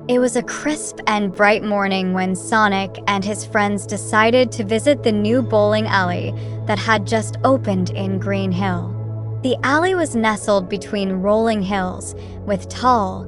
It was a crisp and bright morning when Sonic and his friends decided to visit the new bowling alley that had just opened in Green Hill. The alley was nestled between rolling hills with tall,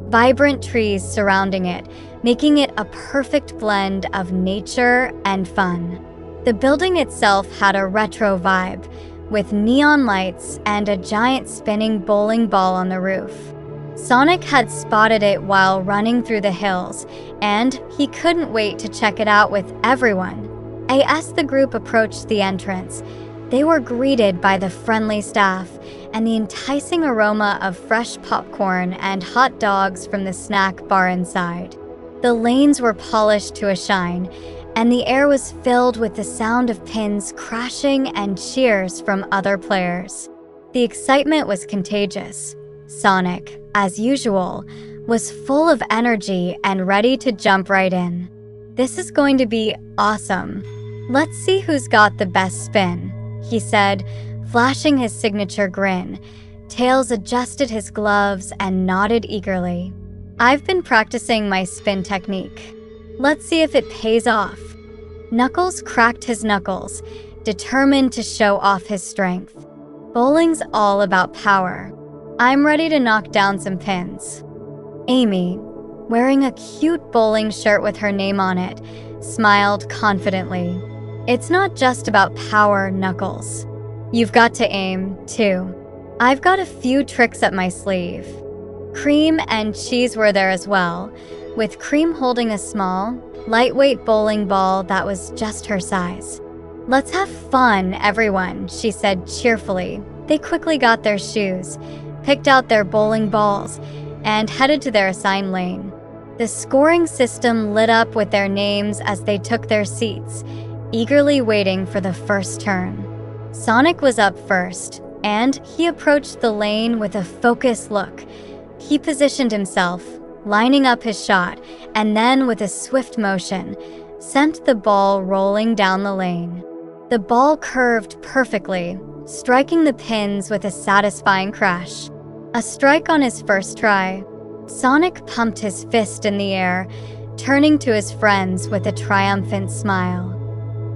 vibrant trees surrounding it, making it a perfect blend of nature and fun. The building itself had a retro vibe, with neon lights and a giant spinning bowling ball on the roof. Sonic had spotted it while running through the hills, and he couldn't wait to check it out with everyone. As the group approached the entrance, they were greeted by the friendly staff and the enticing aroma of fresh popcorn and hot dogs from the snack bar inside. The lanes were polished to a shine, and the air was filled with the sound of pins crashing and cheers from other players. The excitement was contagious. Sonic, as usual, was full of energy and ready to jump right in. "This is going to be awesome. Let's see who's got the best spin," he said, flashing his signature grin. Tails adjusted his gloves and nodded eagerly. "I've been practicing my spin technique. Let's see if it pays off." Knuckles cracked his knuckles, determined to show off his strength. Bowling's all about power. "I'm ready to knock down some pins." Amy, wearing a cute bowling shirt with her name on it, smiled confidently. "It's not just about power, Knuckles. You've got to aim, too. I've got a few tricks up my sleeve." Cream and Cheese were there as well, with Cream holding a small, lightweight bowling ball that was just her size. "Let's have fun, everyone," she said cheerfully. They quickly got their shoes, picked out their bowling balls, and headed to their assigned lane. The scoring system lit up with their names as they took their seats, eagerly waiting for the first turn. Sonic was up first, and he approached the lane with a focused look. He positioned himself, lining up his shot, and then with a swift motion, sent the ball rolling down the lane. The ball curved perfectly, striking the pins with a satisfying crash. A strike on his first try. Sonic pumped his fist in the air, turning to his friends with a triumphant smile.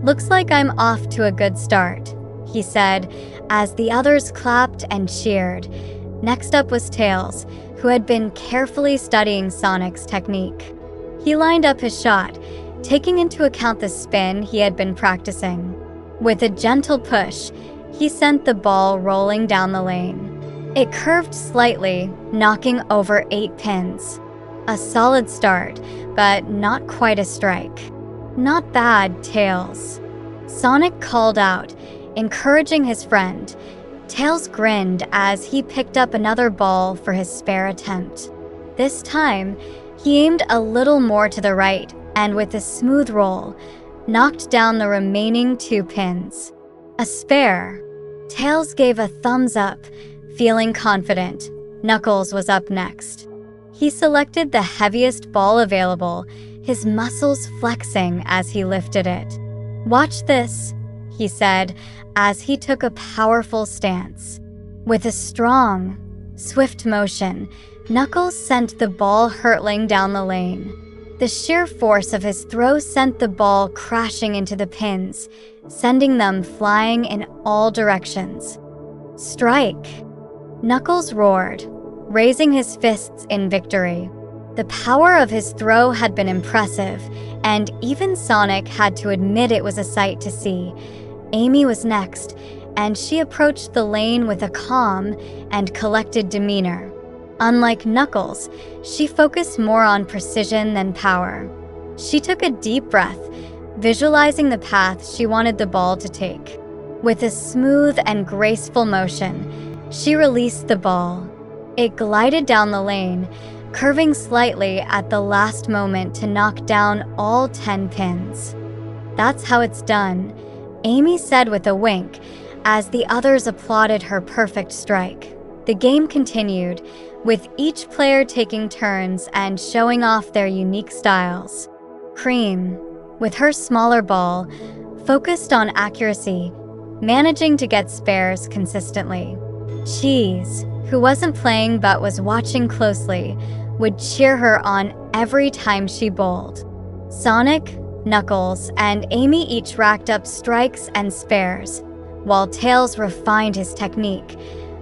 "Looks like I'm off to a good start," he said, as the others clapped and cheered. Next up was Tails, who had been carefully studying Sonic's technique. He lined up his shot, taking into account the spin he had been practicing. With a gentle push, he sent the ball rolling down the lane. It curved slightly, knocking over 8 pins. A solid start, but not quite a strike. "Not bad, Tails." Sonic called out, encouraging his friend. Tails grinned as he picked up another ball for his spare attempt. This time, he aimed a little more to the right and with a smooth roll, knocked down the remaining 2 pins. A spare. Tails gave a thumbs up, feeling confident. Knuckles was up next. He selected the heaviest ball available, his muscles flexing as he lifted it. "Watch this," he said, as he took a powerful stance. With a strong, swift motion, Knuckles sent the ball hurtling down the lane. The sheer force of his throw sent the ball crashing into the pins, sending them flying in all directions. "Strike!" Knuckles roared, raising his fists in victory. The power of his throw had been impressive, and even Sonic had to admit it was a sight to see. Amy was next, and she approached the lane with a calm and collected demeanor. Unlike Knuckles, she focused more on precision than power. She took a deep breath, visualizing the path she wanted the ball to take. With a smooth and graceful motion, she released the ball. It glided down the lane, curving slightly at the last moment to knock down all 10 pins. "That's how it's done," Amy said with a wink, as the others applauded her perfect strike. The game continued, with each player taking turns and showing off their unique styles. Cream, with her smaller ball, focused on accuracy, managing to get spares consistently. Cheese, who wasn't playing but was watching closely, would cheer her on every time she bowled. Sonic, Knuckles, and Amy each racked up strikes and spares, while Tails refined his technique,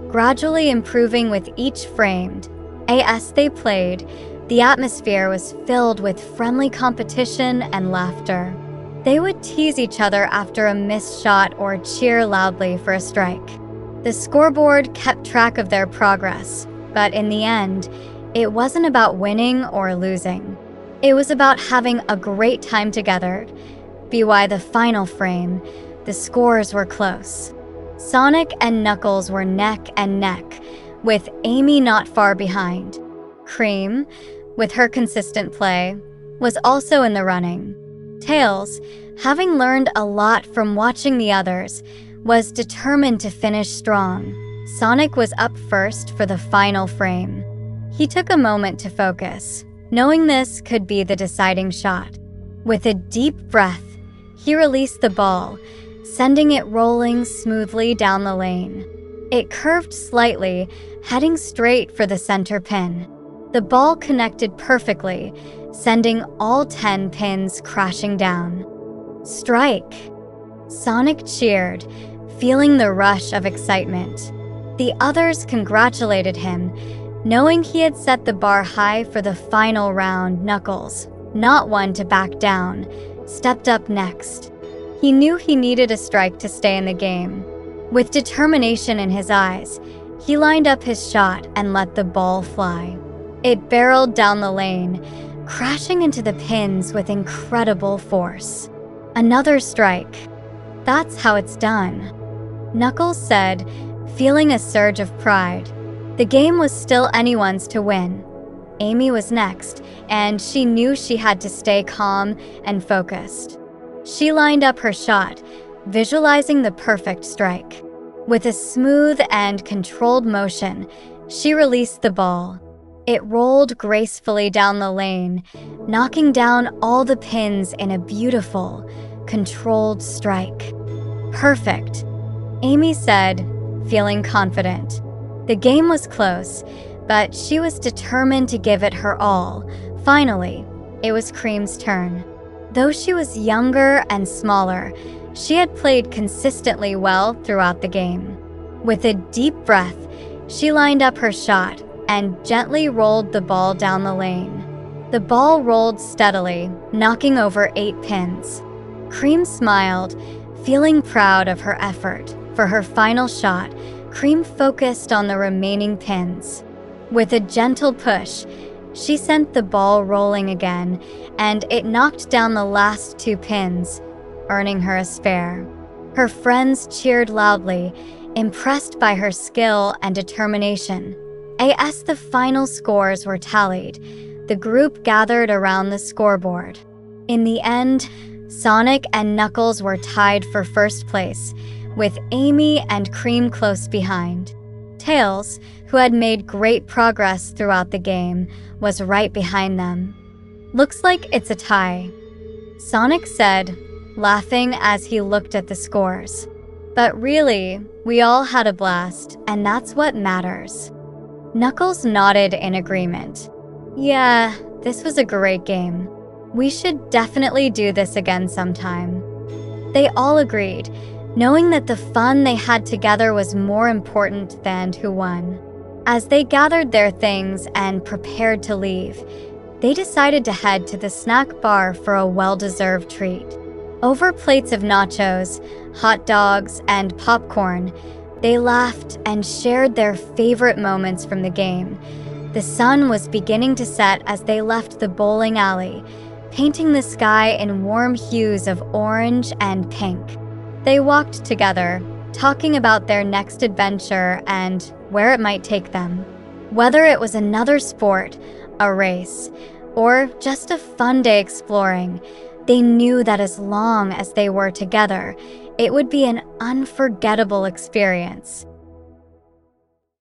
gradually improving with each frame. As they played, the atmosphere was filled with friendly competition and laughter. They would tease each other after a missed shot or cheer loudly for a strike. The scoreboard kept track of their progress, but in the end, it wasn't about winning or losing. It was about having a great time together. By the final frame, the scores were close. Sonic and Knuckles were neck and neck, with Amy not far behind. Cream, with her consistent play, was also in the running. Tails, having learned a lot from watching the others, was determined to finish strong. Sonic was up first for the final frame. He took a moment to focus, knowing this could be the deciding shot. With a deep breath, he released the ball, sending it rolling smoothly down the lane. It curved slightly, heading straight for the center pin. The ball connected perfectly, sending all 10 pins crashing down. Strike! Sonic cheered, feeling the rush of excitement. The others congratulated him, knowing he had set the bar high for the final round. Knuckles, not one to back down, stepped up next. He knew he needed a strike to stay in the game. With determination in his eyes, he lined up his shot and let the ball fly. It barreled down the lane, crashing into the pins with incredible force. Another strike. That's how it's done, Knuckles said, feeling a surge of pride. The game was still anyone's to win. Amy was next, and she knew she had to stay calm and focused. She lined up her shot, visualizing the perfect strike. With a smooth and controlled motion, she released the ball. It rolled gracefully down the lane, knocking down all the pins in a beautiful, controlled strike. Perfect, Amy said, feeling confident. The game was close, but she was determined to give it her all. Finally, it was Cream's turn. Though she was younger and smaller, she had played consistently well throughout the game. With a deep breath, she lined up her shot and gently rolled the ball down the lane. The ball rolled steadily, knocking over 8 pins. Cream smiled, feeling proud of her effort. For her final shot, Cream focused on the remaining pins. With a gentle push, she sent the ball rolling again, and it knocked down the last 2 pins, earning her a spare. Her friends cheered loudly, impressed by her skill and determination. As the final scores were tallied, the group gathered around the scoreboard. In the end, Sonic and Knuckles were tied for first place, with Amy and Cream close behind. Tails, who had made great progress throughout the game, was right behind them. "Looks like it's a tie," Sonic said, laughing as he looked at the scores. "But really, we all had a blast, and that's what matters." Knuckles nodded in agreement. "Yeah, this was a great game. We should definitely do this again sometime." They all agreed, knowing that the fun they had together was more important than who won. As they gathered their things and prepared to leave, they decided to head to the snack bar for a well-deserved treat. Over plates of nachos, hot dogs, and popcorn, they laughed and shared their favorite moments from the game. The sun was beginning to set as they left the bowling alley, painting the sky in warm hues of orange and pink. They walked together, talking about their next adventure and where it might take them. Whether it was another sport, a race, or just a fun day exploring, they knew that as long as they were together, it would be an unforgettable experience.